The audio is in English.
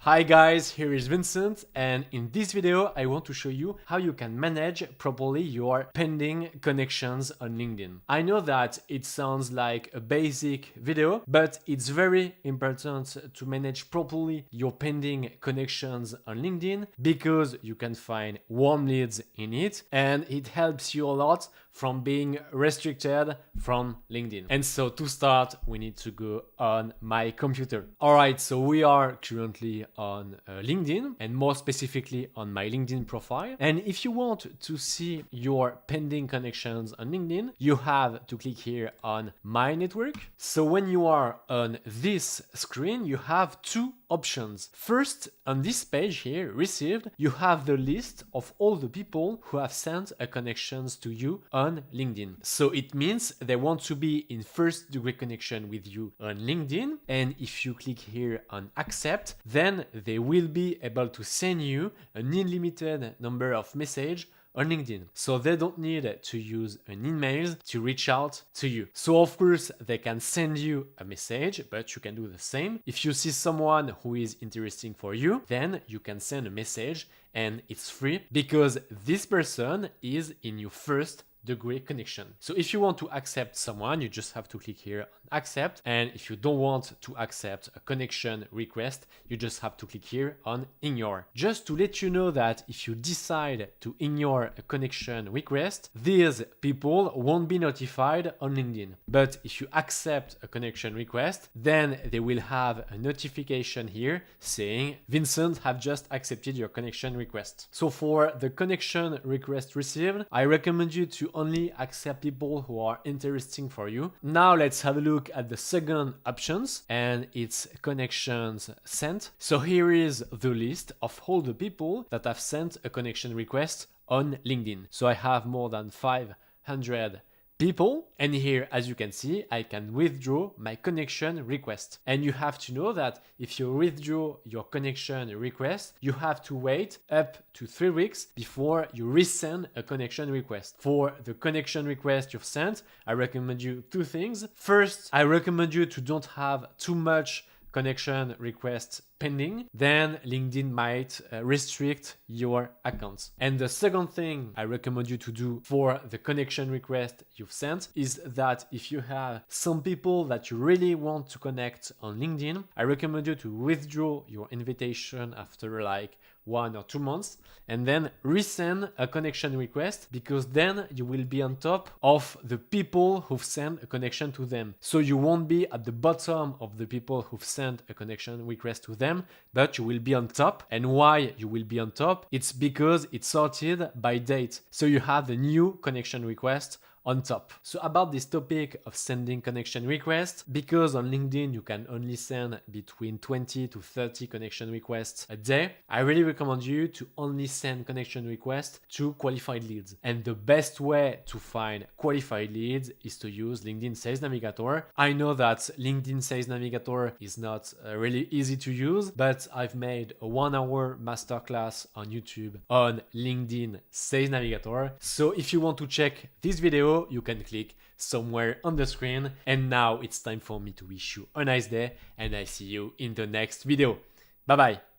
Hi guys, here is Vincent, and in this video I want to show you how you can manage properly your pending connections on LinkedIn. I know that it sounds like a basic video, but it's very important to manage properly your pending connections on LinkedIn because you can find warm leads in it and it helps you a lot from being restricted from LinkedIn. And so to start, we need to go on my computer. All right, so we are currently on LinkedIn and more specifically on my LinkedIn profile. And if you want to see your pending connections on LinkedIn, you have to click here on My Network. So when you are on this screen, you have two options. First, on this page here, received, you have the list of all the people who have sent a connections to you on LinkedIn. So it means they want to be in first degree connection with you on LinkedIn. And if you click here on accept, then they will be able to send you an unlimited number of messages on LinkedIn. So they don't need to use an email to reach out to you. So of course they can send you a message, but you can do the same. If you see someone who is interesting for you, then you can send a message and it's free because this person is in your first degree connection. So if you want to accept someone, you just have to click here on accept. And if you don't want to accept a connection request, you just have to click here on ignore. Just to let you know that if you decide to ignore a connection request, these people won't be notified on LinkedIn. But if you accept a connection request, then they will have a notification here saying Vincent have just accepted your connection request. So for the connection request received, I recommend you to only accept people who are interesting for you. Now let's have a look at the second options and it's connections sent. So here is the list of all the people that have sent a connection request on LinkedIn. So I have more than 500 people, and here as you can see I can withdraw my connection request. And you have to know that if you withdraw your connection request, you have to wait up to 3 weeks before you resend a connection request. For the connection request you've sent, I recommend you two things. First, I recommend you to don't have too much connection requests pending, then LinkedIn might restrict your accounts. And the second thing I recommend you to do for the connection request you've sent is that if you have some people that you really want to connect on LinkedIn, I recommend you to withdraw your invitation after like 1 or 2 months and then resend a connection request, because then you will be on top of the people who've sent a connection to them. So you won't be at the bottom of the people who've sent a connection request to them, but you will be on top. And why you will be on top? It's because it's sorted by date. So you have the new connection request on top. So about this topic of sending connection requests, because on LinkedIn you can only send between 20 to 30 connection requests a day, I really recommend you to only send connection requests to qualified leads. And the best way to find qualified leads is to use LinkedIn Sales Navigator. I know that LinkedIn Sales Navigator is not really easy to use, but I've made a 1-hour masterclass on YouTube on LinkedIn Sales Navigator. So if you want to check this video, you can click somewhere on the screen. And now it's time for me to wish you a nice day, and I see you in the next video. Bye bye.